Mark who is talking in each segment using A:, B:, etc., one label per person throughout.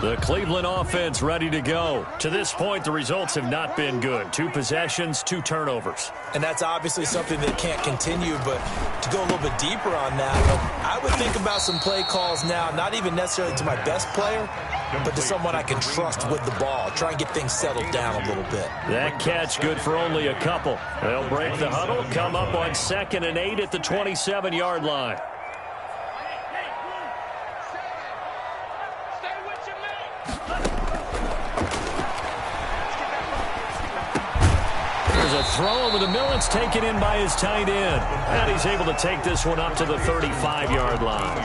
A: The Cleveland offense ready to go. To this point, the results have not been good. 2 possessions, 2 turnovers.
B: And that's obviously something that can't continue, but to go a little bit deeper on that, I would think about some play calls now, not even necessarily to my best player, but to someone I can trust with the ball. Try and get things settled down a little bit.
A: That catch good for only a couple. They'll break the huddle, come up on 2nd and 8 at the 27-yard line. Throw over the middle. It's taken in by his tight end. And he's able to take this one up to the 35-yard line.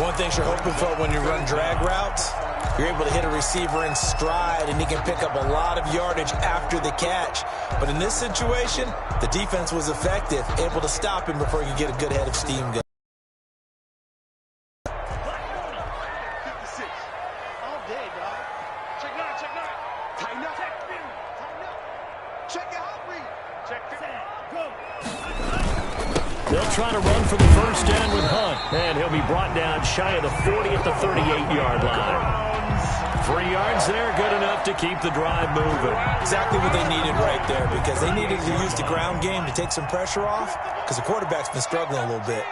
B: One thing you're hoping for when you run drag routes, you're able to hit a receiver in stride, and he can pick up a lot of yardage after the catch. But in this situation, the defense was effective, able to stop him before he could get a good head of steam going.
A: They'll try to run for the first down with Hunt. And he'll be brought down shy of the 40 at the 38-yard line. 3 yards there, good enough to keep the drive moving.
B: Exactly what they needed right there, because they needed to use the ground game to take some pressure off, because the quarterback's been struggling a little bit.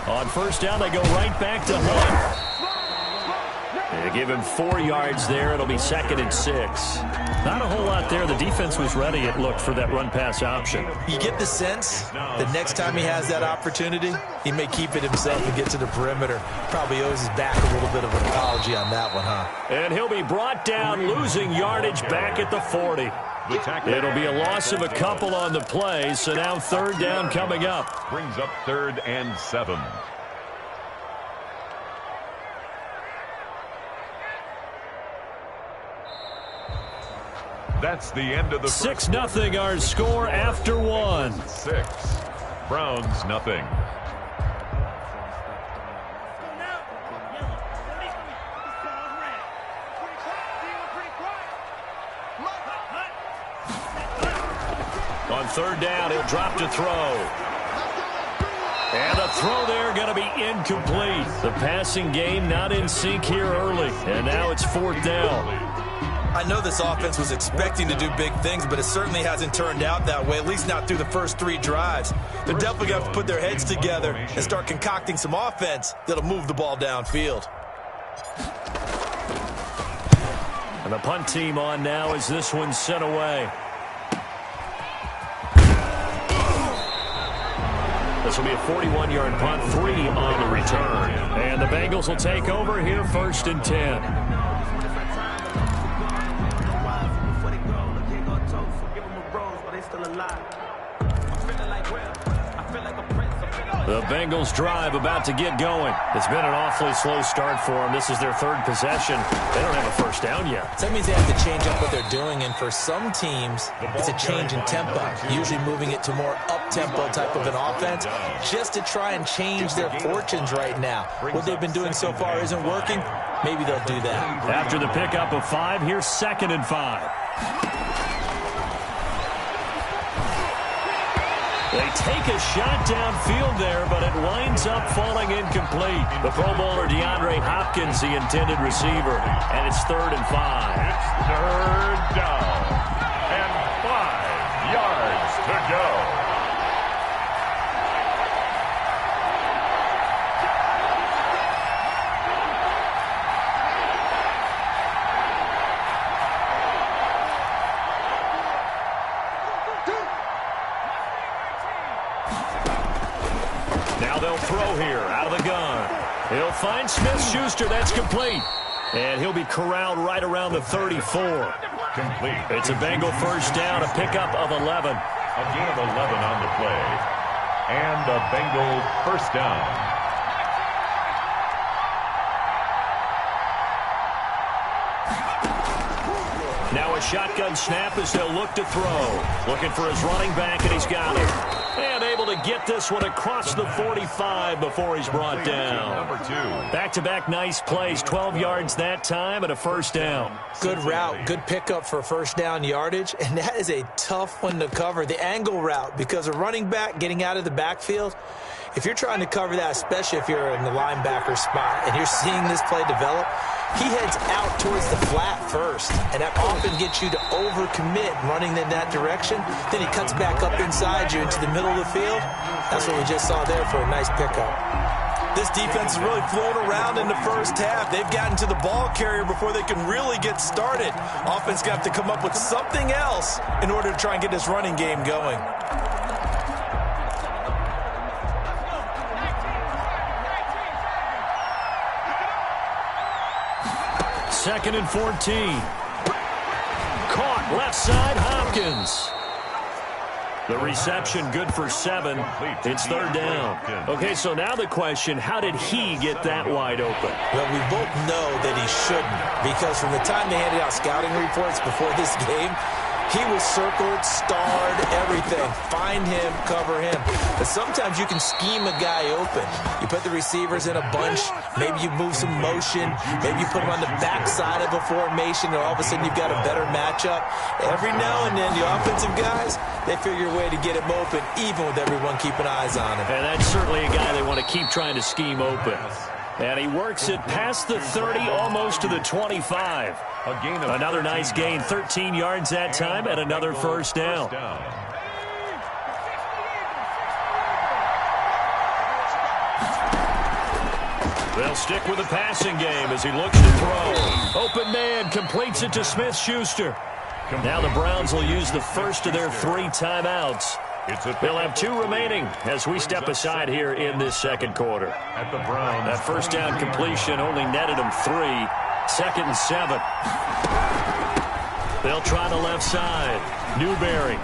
A: On first down, they go right back to Hunt. They give him 4 yards there. It'll be 2nd and 6. Not a whole lot there. The defense was ready, it looked, for that run-pass option.
B: You get the sense that next time he has that opportunity, he may keep it himself and get to the perimeter. Probably owes his back a little bit of an apology on that one, huh?
A: And he'll be brought down, losing yardage back at the 40. It'll be a loss of a couple on the play, so now 3rd down coming up.
C: Brings up 3rd and 7. That's the end of the
A: 6-0 our score after 1.
C: 6. Browns nothing.
A: On 3rd down, he'll drop to throw. And the throw there going to be incomplete. The passing game not in sync here early. And now it's 4th down.
B: I know this offense was expecting to do big things, but it certainly hasn't turned out that way, at least not through the first 3 drives. They're definitely going to have to put their heads together and start concocting some offense that'll move the ball downfield.
A: And the punt team on now as this one's sent away. This will be a 41-yard punt, 3 on the return. And the Bengals will take over here, 1st and 10. The Bengals drive about to get going. It's been an awfully slow start for them. This is their 3rd possession. They don't have a first down yet.
B: So that means they have to change up what they're doing, and for some teams, it's a change in tempo, usually moving it to more up-tempo type of an offense, just to try and change their fortunes right now. What they've been doing so far isn't working. Maybe they'll do that.
A: After the pickup of 5, here's 2nd and 5. They take a shot downfield there, but it winds up falling incomplete. The Pro Bowler DeAndre Hopkins, the intended receiver, and it's 3rd and 5.
C: It's 3rd down and 5 yards to go.
A: Now they'll throw here out of the gun. He'll find Smith-Schuster. That's complete. And he'll be corralled right around the 34.
C: Complete.
A: It's a Bengal first down, a pickup of 11.
C: A gain of 11 on the play. And a Bengal first down.
A: Now a shotgun snap as they'll look to throw. Looking for his running back, and he's got it. And able to to get this one across the 45 before he's brought down.
C: Number 2.
A: Back-to-back nice plays, 12 yards that time and a first down.
B: Good route, good pickup for first down yardage, and that is a tough one to cover, the angle route, because a running back getting out of the backfield, if you're trying to cover that, especially if you're in the linebacker spot and you're seeing this play develop, he heads out towards the flat first, and that often gets you to overcommit running in that direction. Then he cuts back up inside you into the middle of the field. That's what we just saw there for a nice pickup. This defense has really flown around in the first half. They've gotten to the ball carrier before they can really get started. Offense got to come up with something else in order to try and get this running game going.
A: Second and 14. Caught left side, Hopkins. The reception good for 7. It's third down. Okay, so now the question, how did he get that wide open?
B: Well, we both know that he shouldn't, because from the time they handed out scouting reports before this game, he was circled, starred, everything. Find him, cover him. But sometimes you can scheme a guy open. You put the receivers in a bunch. Maybe you move some motion. Maybe you put them on the backside of a formation, and all of a sudden you've got a better matchup. Every now and then, the offensive guys, they figure a way to get him open, even with everyone keeping eyes on him.
A: And that's certainly a guy they want to keep trying to scheme open. And he works it past the 30, almost to the 25. Another nice gain, 13 yards that time, and another first down. They'll stick with the passing game as he looks to throw. Open man completes it to Smith-Schuster. Now the Browns will use the first of their 3 timeouts. They'll have 2 remaining as we step aside here in this second quarter. That first down completion only netted them 3. Second and 7. They'll try the left side. Newberry.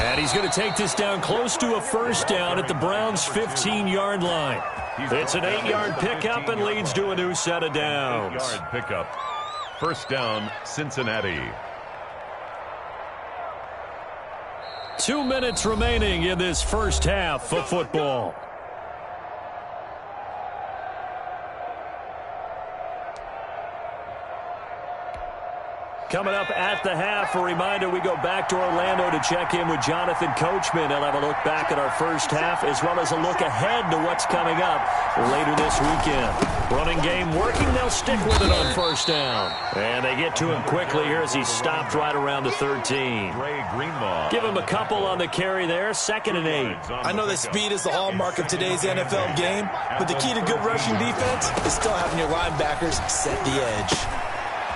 A: And he's going to take this down close to a first down at the Browns' 15-yard line. It's an 8-yard pickup and leads to a new set of downs.
C: 8-yard pickup. First down, Cincinnati.
A: 2 minutes remaining in this first half of football. Coming up at the half, a reminder, we go back to Orlando to check in with Jonathan Coachman. He'll have a look back at our first half as well as a look ahead to what's coming up later this weekend. Running game working, they'll stick with it on first down. And they get to him quickly here as he stopped right around the 13. Give him a couple on the carry there, 2nd and 8.
B: I know that speed is the hallmark of today's NFL game, but the key to good rushing defense is still having your linebackers set the edge.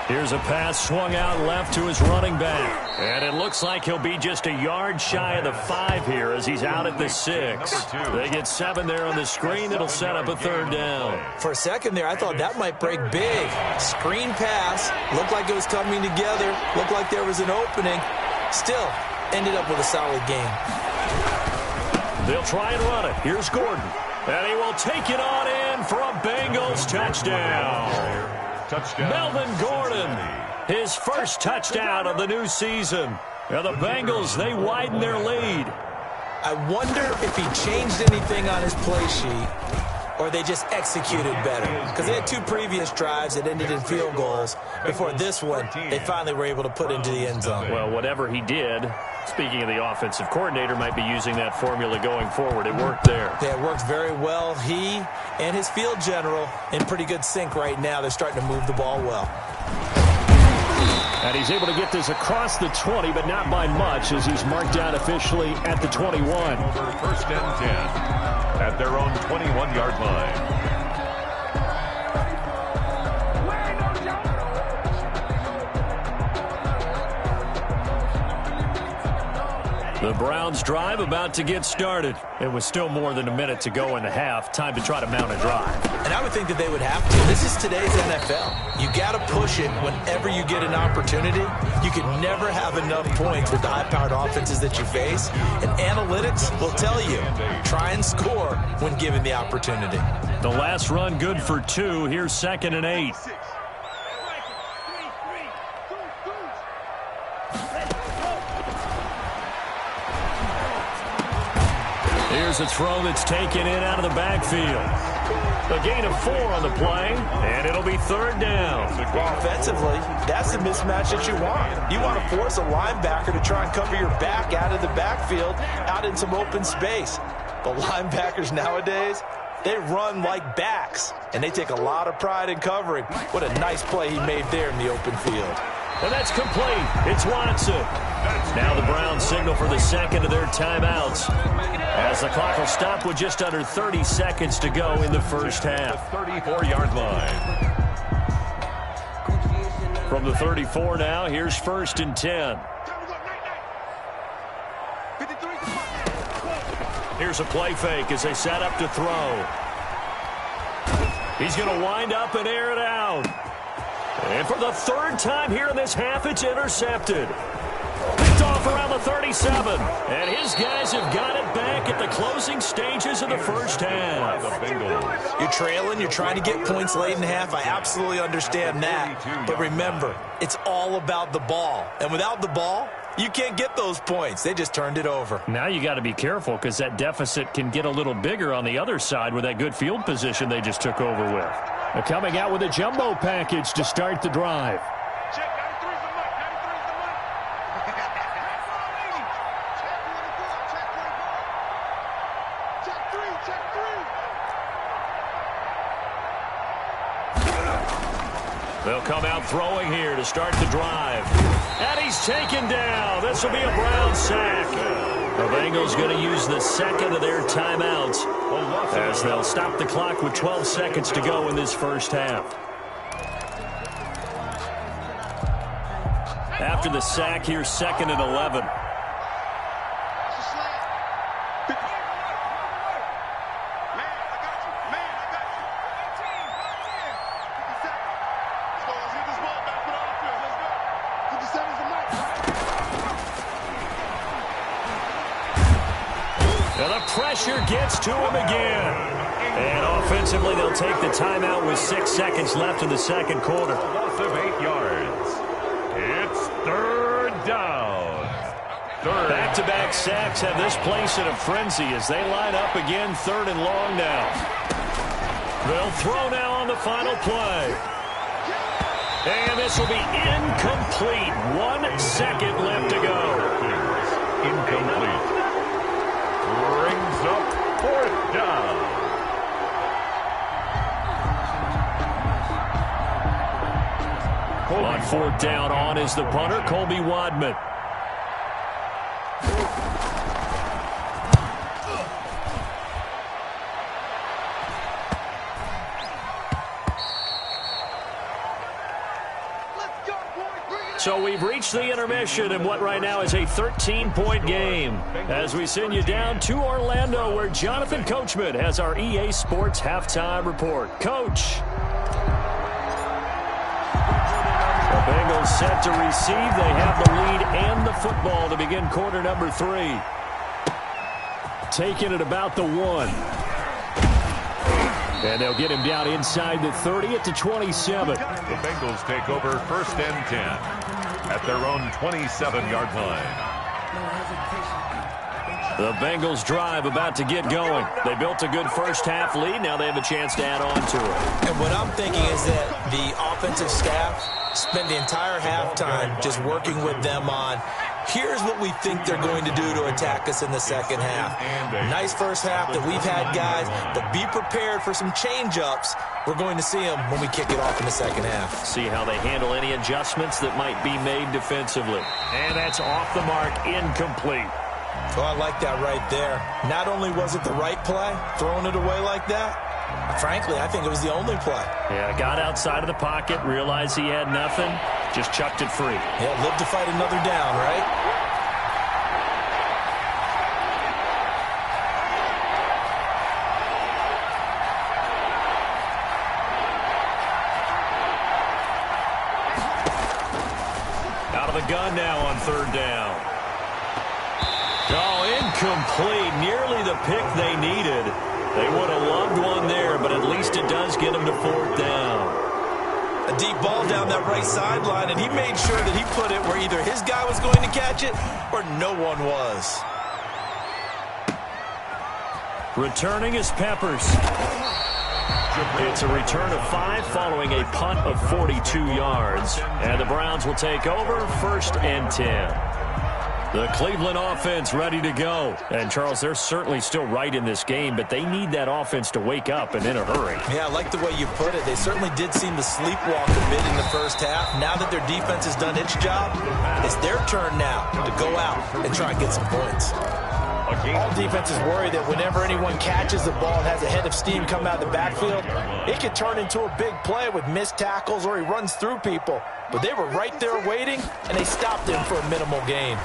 A: Here's a pass swung out left to his running back. And it looks like he'll be just a yard shy of the 5 here as he's out at the 6. They get 7 there on the screen. It'll set up a third down.
B: For a second there, I thought that might break big. Screen pass. Looked like it was coming together. Looked like there was an opening. Still, ended up with a solid game.
A: They'll try and run it. Here's Gordon. And he will take it on in for a Bengals touchdown. Melvin Gordon, his first touchdown of the new season. And the Bengals, they widen their lead.
B: I wonder if he changed anything on his play sheet or they just executed better. Because they had 2 previous drives that ended in field goals. Before this one, they finally were able to put into the end zone.
A: Well, whatever he did, speaking of the offensive coordinator, might be using that formula going forward. It worked there.
B: Yeah, it worked very well. He and his field general in pretty good sync right now. They're starting to move the ball well.
A: And he's able to get this across the 20, but not by much as he's marked down officially at the 21.
C: Over first and 10 at their own 21-yard line.
A: The Browns drive about to get started. It was still more than a minute to go in the half. Time to try to mount a drive.
B: And I would think that they would have to. This is today's NFL. You got to push it whenever you get an opportunity. You can never have enough points with the high-powered offenses that you face. And analytics will tell you, try and score when given the opportunity.
A: The last run good for 2. Here's 2nd and 8. Here's a throw that's taken in out of the backfield. A gain of 4 on the play, and it'll be 3rd down.
B: Well, offensively, that's the mismatch that you want. You want to force a linebacker to try and cover your back out of the backfield, out in some open space. But linebackers nowadays, they run like backs, and they take a lot of pride in covering. What a nice play he made there in the open field.
A: And that's complete. It's Watson. Now the Browns signal for the second of their timeouts, as the clock will stop with just under 30 seconds to go in the first half.
C: 34-yard line.
A: From the 34 now, here's 1st and 10. Here's a play fake as they set up to throw. He's going to wind up and air it out. And for the 3rd time here in this half, it's intercepted. Picked off around the 37. And his guys have got it back at the closing stages of the first half.
B: You're trailing, you're trying to get points late in the half. I absolutely understand that. But remember, it's all about the ball. And without the ball, you can't get those points. They just turned it over.
A: Now you got to be careful because that deficit can get a little bigger on the other side with that good field position they just took over with. They're coming out with a jumbo package to start the drive. They'll come out throwing here to start the drive. And he's taken down. This will be a Brown sack. The Bengals going to use the second of their timeouts as they'll stop the clock with 12 seconds to go in this first half. After the sack, here's 2nd and 11. Pressure gets to him again. And offensively, they'll take the timeout with 6 seconds left in the second quarter.
C: Loss of 8 yards. It's 3rd down.
A: Back-to-back sacks have this place in a frenzy as they line up again 3rd and long now. They'll throw now on the final play. And this will be incomplete. 1 second left to go.
C: Incomplete. Brings up 4th down.
A: On 4th down, on is the punter, Colby Wadman. So we've reached the intermission in what right now is a 13-point game as we send you down to Orlando where Jonathan Coachman has our EA Sports halftime report. Coach. The Bengals set to receive. They have the lead and the football to begin quarter number 3. Taking it about the 1. And they'll get him down inside the 30 at the 27.
C: The Bengals take over 1st and 10 at their own 27-yard line.
A: The Bengals drive about to get going. They built a good first half lead. Now they have a chance to add on to it.
B: And what I'm thinking is that the offensive staff spend the entire halftime just working with them on here's what we think they're going to do to attack us in the second half. Nice first half that we've had, guys, but be prepared for some change-ups. We're going to see them when we kick it off in the second half.
A: See how they handle any adjustments that might be made defensively. And that's off the mark, incomplete.
B: Oh, I like that right there. Not only was it the right play, throwing it away like that, frankly, I think it was the only play.
A: Yeah, got outside of the pocket, realized he had nothing, just chucked it free.
B: Yeah, live to fight another down, right?
A: Out of the gun now on 3rd down. Oh, incomplete. Nearly the pick they needed. They would have loved one there, but at least it does get them to 4th down.
B: A deep ball down that right sideline, and he made sure that he put it where either his guy was going to catch it or no one was.
A: Returning is Peppers. It's a return of 5 following a punt of 42 yards. And the Browns will take over 1st and 10. The Cleveland offense ready to go. And, Charles, they're certainly still right in this game, but they need that offense to wake up and in a hurry.
B: Yeah, I like the way you put it. They certainly did seem to sleepwalk a bit in the first half. Now that their defense has done its job, it's their turn now to go out and try and get some points. All defenses worry that whenever anyone catches the ball and has a head of steam come out of the backfield, it could turn into a big play with missed tackles or he runs through people. But they were right there waiting, and they stopped him for a minimal gain.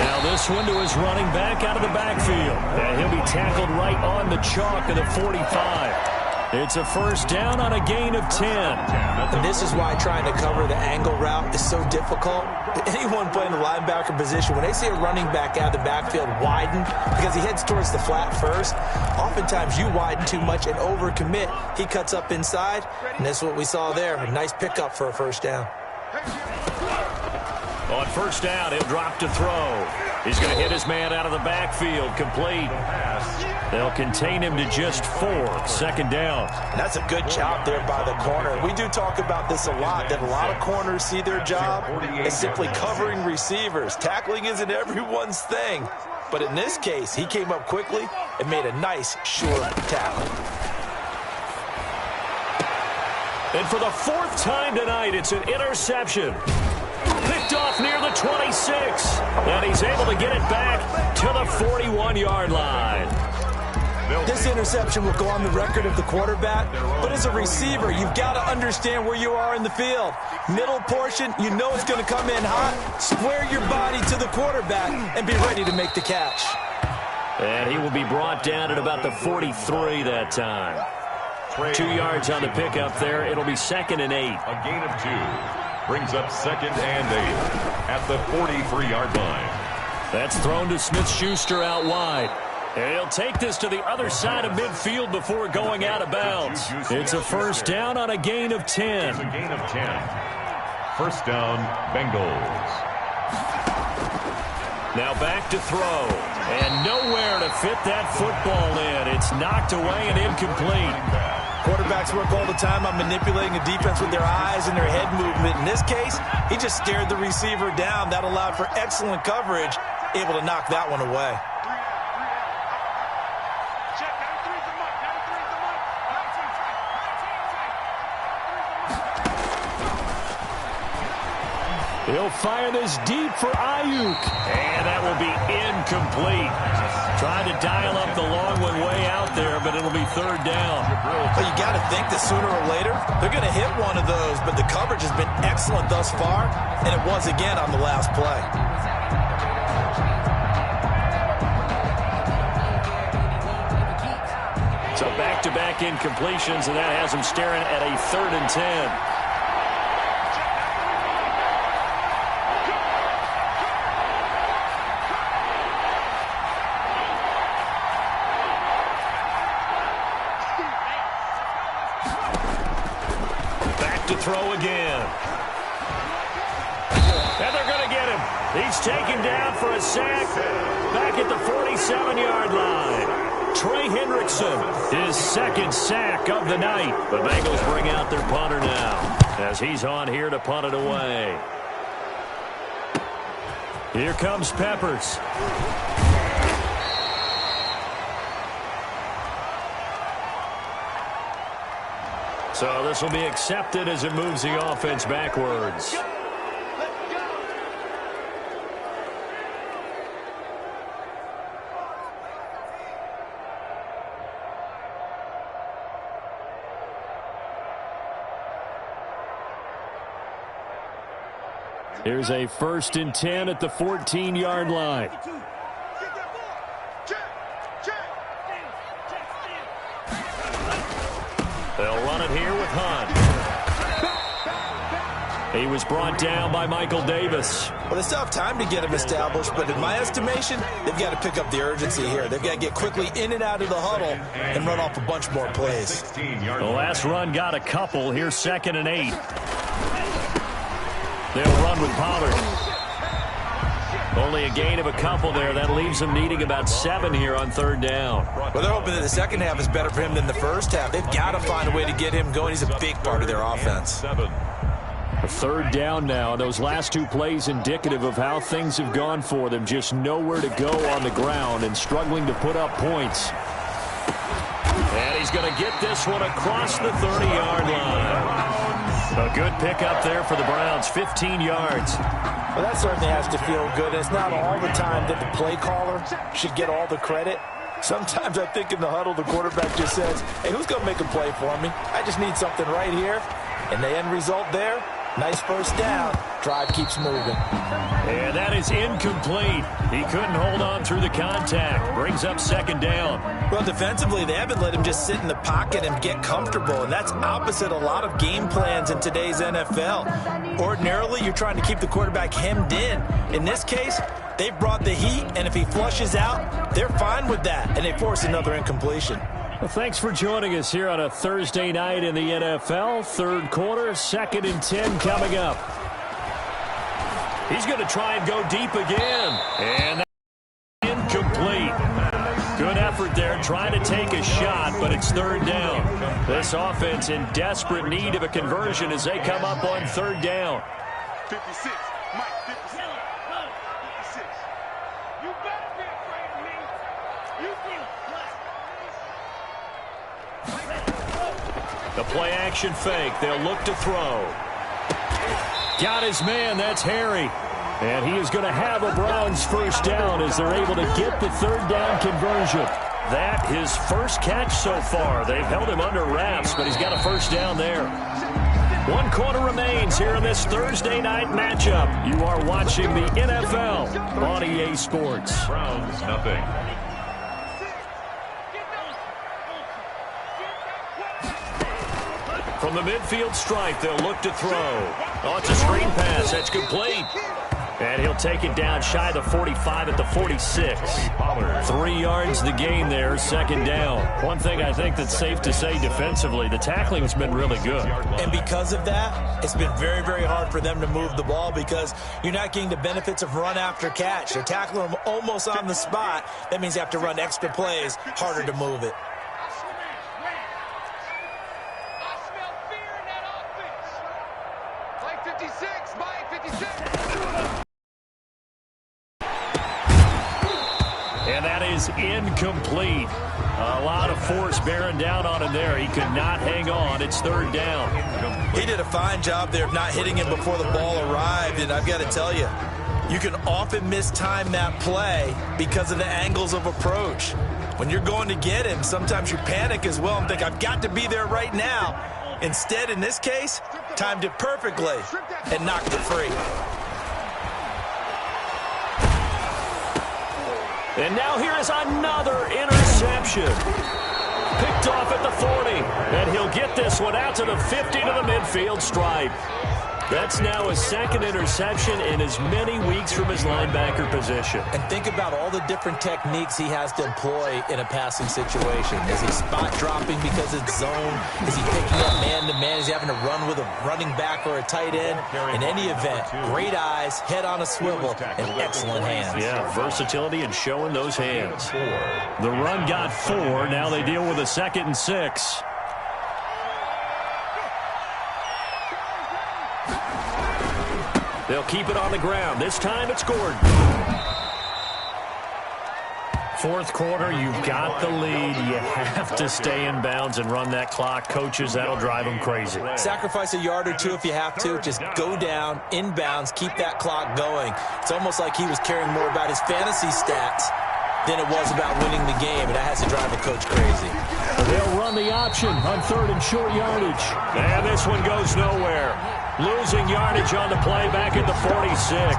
A: Now this one to his running back out of the backfield. And he'll be tackled right on the chalk of the 45. It's a first down on a gain of 10.
B: And this is why trying to cover the angle route is so difficult. Anyone playing the linebacker position, when they see a running back out of the backfield widen because he heads towards the flat first, oftentimes you widen too much and overcommit. He cuts up inside, and that's what we saw there. A nice pickup for a first down.
A: On first down, he'll drop to throw. He's going to hit his man out of the backfield, complete. They'll contain him to just 4, 2nd down.
B: That's a good job there by the corner. We do talk about this a lot, that a lot of corners see their job as simply covering receivers. Tackling isn't everyone's thing. But in this case, he came up quickly and made a nice, sure tackle.
A: And for the 4th time tonight, it's an interception. Picked off near the 26. And he's able to get it back to the 41-yard line.
B: This interception will go on the record of the quarterback, but as a receiver, you've got to understand where you are in the field. Middle portion, you know it's going to come in hot. Square your body to the quarterback and be ready to make the catch.
A: And he will be brought down at about the 43 that time. 2 yards on the pickup there. It'll be 2nd and 8.
C: A gain of 2 brings up 2nd and 8 at the 43-yard line.
A: That's thrown to Smith-Schuster out wide. And he'll take this to the other side of midfield before going out of bounds. It's a first down on a gain of 10.
C: It's a gain of 10. First down, Bengals.
A: Now back to throw. And nowhere to fit that football in. It's knocked away and incomplete.
B: Quarterbacks work all the time on manipulating a defense with their eyes and their head movement. In this case, he just stared the receiver down. That allowed for excellent coverage, able to knock that one away.
A: He'll fire this deep for Ayuk. And that will be incomplete. Trying to dial up the long one way out there, but it'll be 3rd down.
B: Well, you got to think that sooner or later, they're going to hit one of those, but the coverage has been excellent thus far, and it was again on the last play.
A: So back-to-back incompletions, and that has him staring at a 3rd and 10. To throw again. And they're going to get him. He's taken down for a sack back at the 47-yard line. Trey Hendrickson, his 2nd sack of the night. The Bengals bring out their punter now as he's on here to punt it away. Here comes Peppers. So this will be accepted as it moves the offense backwards. Here's a 1st and 10 at the 14-yard line. They'll run it here with Hunt. He was brought down by Michael Davis.
B: Well, they still have time to get him established, but in my estimation, they've got to pick up the urgency here. They've got to get quickly in and out of the huddle and run off a bunch more plays.
A: The last run got a couple. Here's 2nd and 8. They'll run with Pollard. Only a gain of a couple there. That leaves them needing about 7 here on 3rd down.
B: Well, they're hoping that the second half is better for him than the first half. They've got to find a way to get him going. He's a big part of their offense.
A: A 3rd down now. Those last 2 plays indicative of how things have gone for them. Just nowhere to go on the ground and struggling to put up points. And he's going to get this one across the 30-yard line. A good pickup there for the Browns, 15 yards.
B: Well, that certainly has to feel good. It's not all the time that the play caller should get all the credit. Sometimes I think in the huddle, the quarterback just says, hey, who's going to make a play for me? I just need something right here. And the end result there, nice first down. Drive keeps moving.
A: And that is incomplete. He couldn't hold on through the contact. Brings up 2nd down.
B: Well, defensively, they haven't let him just sit in the pocket and get comfortable, and that's opposite a lot of game plans in today's NFL. Ordinarily, you're trying to keep the quarterback hemmed in. In this case, they brought the heat, and if he flushes out, they're fine with that, and they force another incompletion.
A: Well, thanks for joining us here on a Thursday night in the NFL. 3rd quarter, 2nd and 10 coming up. He's going to try and go deep again. And incomplete. Good effort there trying to take a shot, but it's 3rd down. This offense in desperate need of a conversion as they come up on 3rd down.
D: 56. Mike, 56. 56. You better be afraid of me. You can.
A: The play action fake. They'll look to throw. Got his man. That's Harry. And he is going to have a Browns first down as they're able to get the 3rd down conversion. That his first catch so far. They've held him under wraps, but he's got a first down there. 1 quarter remains here in this Thursday night matchup. You are watching the NFL on EA Sports.
C: Browns, nothing.
A: From the midfield stripe, they'll look to throw. Oh, it's a screen pass. That's complete. And he'll take it down shy of the 45 at the 46. 3 yards the gain there, 2nd down. One thing I think that's safe to say defensively, the tackling has been really good.
B: And because of that, it's been very, very hard for them to move the ball because you're not getting the benefits of run after catch. They're tackling them almost on the spot. That means you have to run extra plays, harder to move it.
A: And that is incomplete. A lot of force bearing down on him there. He could not hang on. It's 3rd down.
B: He did a fine job there of not hitting him before the ball arrived, and I've got to tell you, you can often mistime that play because of the angles of approach. When you're going to get him, sometimes you panic as well and think, I've got to be there right now. Instead, in this case, timed it perfectly and knocked it free.
A: And now here is another interception. Picked off at the 40. And he'll get this one out to the 50 to the midfield stripe. That's now his 2nd interception in as many weeks from his linebacker position.
B: And think about all the different techniques he has to employ in a passing situation. Is he spot dropping because it's zone? Is he picking up man-to-man? Is he having to run with a running back or a tight end? In any event, great eyes, head on a swivel, and excellent hands.
A: Yeah, versatility and showing those hands. The run got 4. Now they deal with a 2nd and 6. They'll keep it on the ground. This time it's Gordon. 4th quarter, you've got the lead. You have to stay in bounds and run that clock. Coaches, that'll drive them crazy.
B: Sacrifice a yard or 2 if you have to. Just go down, in bounds, keep that clock going. It's almost like he was caring more about his fantasy stats than it was about winning the game, and that has to drive a coach crazy.
A: They'll run the option on 3rd and short yardage. And this one goes nowhere. Losing yardage on the play back at the 46.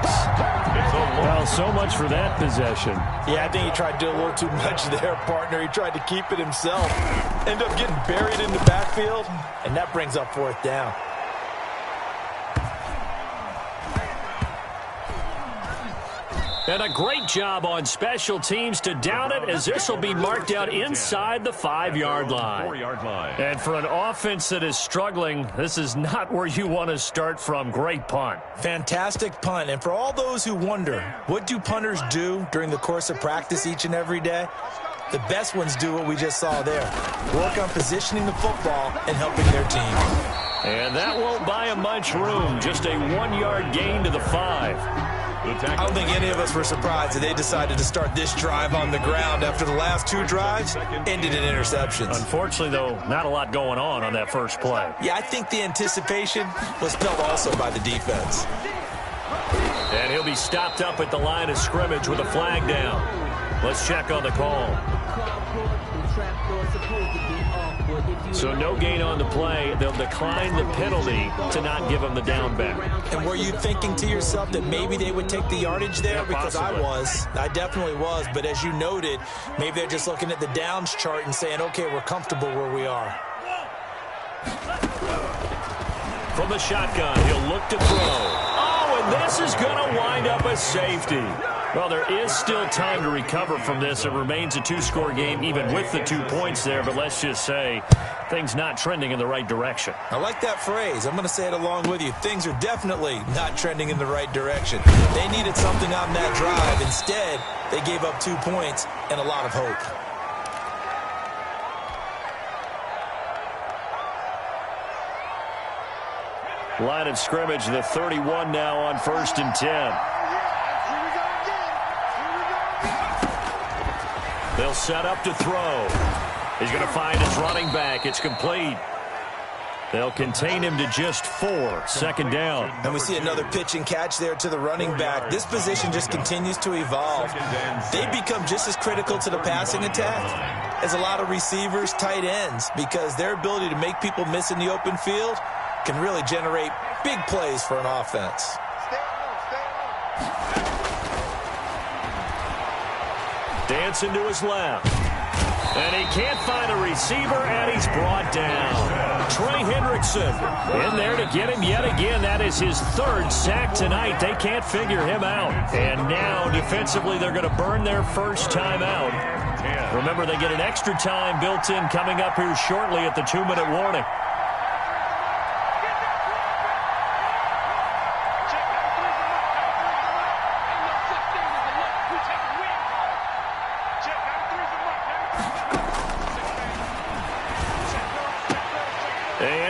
A: Well, so much for that possession.
B: Yeah, I think he tried to do a little too much there, partner. He tried to keep it himself. End up getting buried in the backfield, and that brings up 4th down.
A: And a great job on special teams to down it, as this will be marked out inside the 5-yard line.
C: 4-yard line.
A: And for an offense that is struggling, this is not where you want to start from. Great punt.
B: Fantastic punt. And for all those who wonder, what do punters do during the course of practice each and every day? The best ones do what we just saw there. Work on positioning the football and helping their team.
A: And that won't buy him much room. Just a 1-yard gain to the 5.
B: I don't think any of us were surprised that they decided to start this drive on the ground after the last 2 drives ended in interceptions.
A: Unfortunately, though, not a lot going on that first play.
B: Yeah, I think the anticipation was felt also by the defense.
A: And he'll be stopped up at the line of scrimmage with a flag down. Let's check on the call. So no gain on the play. They'll decline the penalty to not give him the down back.
B: And were you thinking to yourself that maybe they would take the yardage there?
A: Yeah,
B: because
A: possibly.
B: I definitely was. But as you noted, maybe they're just looking at the downs chart and saying, okay, we're comfortable where we are.
A: From the shotgun, he'll look to throw. Oh, and this is going to wind up a safety. Well, there is still time to recover from this. It remains a 2-score game even with the 2 points there, but let's just say things not trending in the right direction.
B: I like that phrase. I'm going to say it along with you. Things are definitely not trending in the right direction. They needed something on that drive. Instead, they gave up 2 points and a lot of hope.
A: Line of scrimmage, the 31 now on 1st and 10. They'll set up to throw. He's going to find his running back. It's complete. They'll contain him to just 4. 2nd down.
B: And we see another pitch and catch there to the running back. This position just continues to evolve. They become just as critical to the passing attack as a lot of receivers, tight ends, because their ability to make people miss in the open field can really generate big plays for an offense.
A: Dancing to his left. And he can't find a receiver, and he's brought down. Trey Hendrickson in there to get him yet again. That is his 3rd sack tonight. They can't figure him out. And now, defensively, they're going to burn their first time out. Remember, they get an extra time built in coming up here shortly at the 2-minute warning.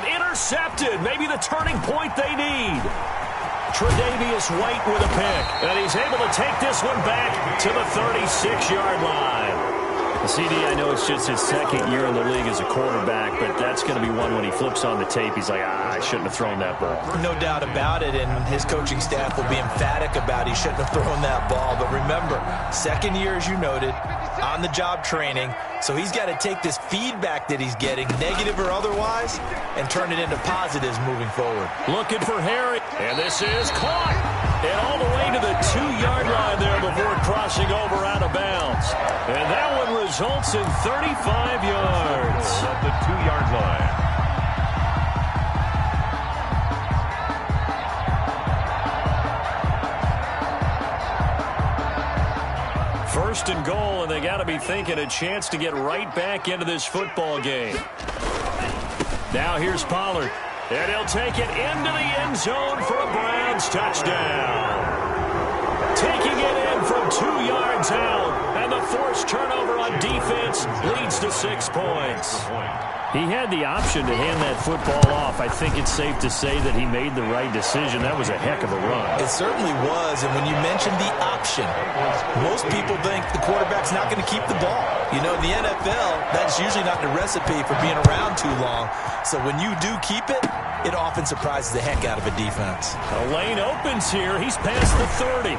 A: Intercepted. Maybe the turning point they need. Tre'Davious White with a pick. And he's able to take this one back to the 36-yard line. CD, I know it's just his 2nd year in the league as a quarterback, but that's going to be one when he flips on the tape. He's like, I shouldn't have thrown that ball.
B: No doubt about it, and his coaching staff will be emphatic about he shouldn't have thrown that ball. But remember, 2nd year, as you noted, on-the-job training. So he's got to take this feedback that he's getting, negative or otherwise, and turn it into positives moving forward.
A: Looking for Harry, and this is caught. And all the way to the 2-yard line there before crossing over out of bounds. And that one results in 35 yards.
C: At the 2-yard line.
A: First and goal, and they got to be thinking a chance to get right back into this football game. Now here's Pollard, and he'll take it into the end zone for a Browns touchdown. Taking it in from 2 yards out, and the forced turnover on defense leads to 6 points. He had the option to hand that football off. I think it's safe to say that he made the right decision. That was a heck of a run.
B: It certainly was, and when you mentioned the option, most people think the quarterback's not going to keep the ball. You know, in the NFL, that's usually not the recipe for being around too long. So when you do keep it, it often surprises the heck out of a defense.
A: A lane opens here. He's past the 30.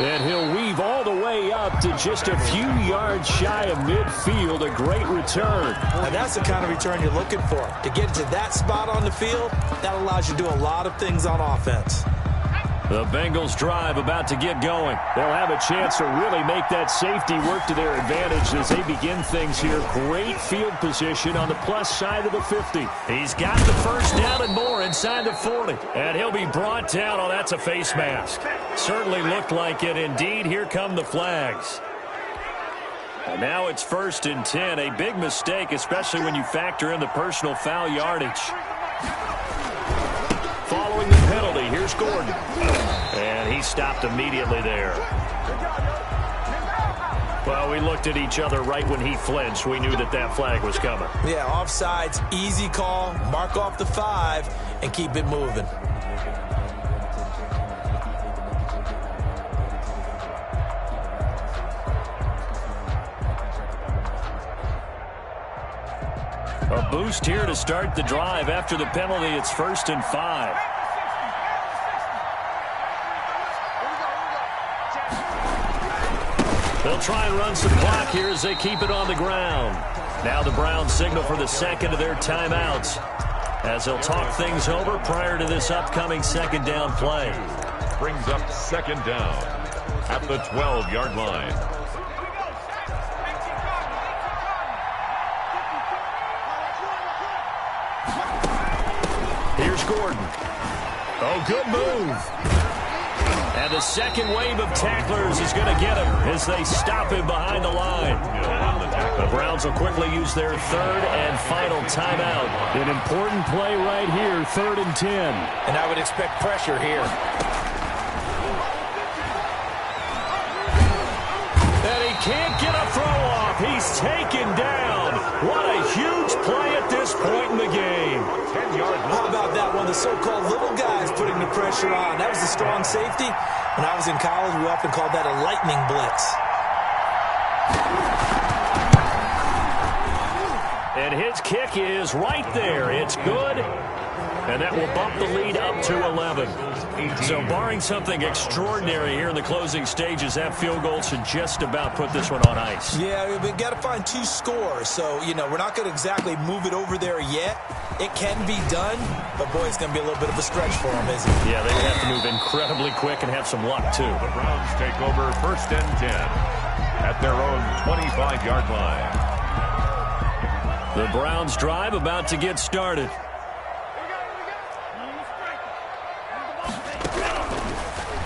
A: And he'll weave all the way up to just a few yards shy of midfield. A great return.
B: And that's the kind of return you're looking for. To get to that spot on the field, that allows you to do a lot of things on offense.
A: The Bengals drive about to get going. They'll have a chance to really make that safety work to their advantage as they begin things here. Great field position on the plus side of the 50. He's got the first down and more inside the 40. And he'll be brought down. Oh, that's a face mask. Certainly looked like it. Indeed, here come the flags. And now it's 1st and 10. A big mistake, especially when you factor in the personal foul yardage. Following the penalty, here's Gordon. And he stopped immediately there. Well, we looked at each other right when he flinched. We knew that that flag was coming.
B: Yeah, offsides, easy call. Mark off the 5 and keep it moving.
A: A boost here to start the drive. After the penalty, it's 1st and 5. They'll try and run some clock here as they keep it on the ground. Now the Browns signal for the second of their timeouts as they'll talk things over prior to this upcoming second down play.
C: Brings up second down at the 12-yard line.
A: Here's Gordon. Oh, good move. And the second wave of tacklers is going to get him as they stop him behind the line. The Browns will quickly use their third and final timeout. An important play right here, 3rd and 10.
B: And I would expect pressure here.
A: And he can't get a throw off. He's taken down. What a huge play at this point in the game.
C: 10-yard line.
B: How about that one? The so-called little guys putting the pressure on. That was a strong safety. When I was in college, we often called that a lightning blitz.
A: And his kick is right there. It's good. And that will bump the lead up to 11. So barring something extraordinary here in the closing stages, that field goal should just about put this one on ice.
B: Yeah, we've got to find 2 scores. So, you know, we're not going to exactly move it over there yet. It can be done, but, boy, it's going to be a little bit of a stretch for them, isn't it?
A: Yeah, they would have to move incredibly quick and have some luck, too.
C: The Browns take over 1st and 10 at their own 25-yard line.
A: The Browns drive about to get started.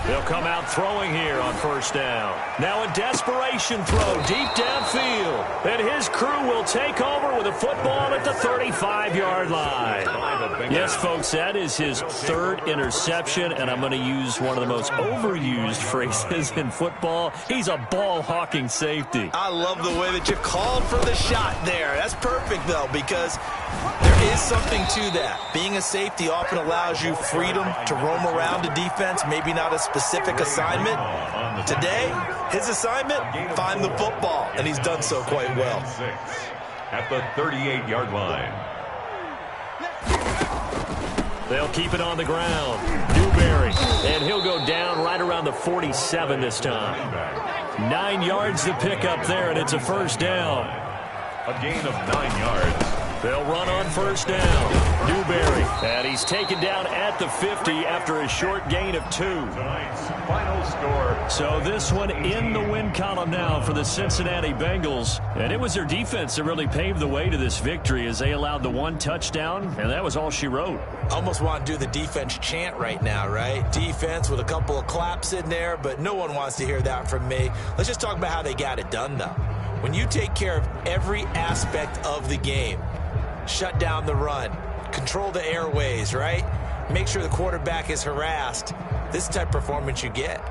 A: They'll come out throwing here on 1st down. Now a desperation throw deep downfield. And his crew will take over with a football at the 35-yard line. Yes, folks, that is his 3rd interception, and I'm going to use one of the most overused phrases in football. He's a ball-hawking safety.
B: I love the way that you called for the shot there. That's perfect, though, because there is something to that. Being a safety often allows you freedom to roam around a defense, maybe not a specific assignment. Today, his assignment, find the football, and he's done so quite well.
C: At the 38-yard line.
A: They'll keep it on the ground. Newberry, and he'll go down right around the 47 this time. 9 yards to pick up there, and it's a 1st down.
C: A gain of 9 yards.
A: They'll run on 1st down. Newberry, and he's taken down at the 50 after a short gain of 2.
C: Tonight's final score.
A: So this one in the win column now for the Cincinnati Bengals. And it was their defense that really paved the way to this victory as they allowed the 1 touchdown, and that was all she wrote.
B: Almost want to do the defense chant right now, right? Defense with a couple of claps in there, but no one wants to hear that from me. Let's just talk about how they got it done, though. When you take care of every aspect of the game, shut down the run, control the airways, right? Make sure the quarterback is harassed. This type of performance you get.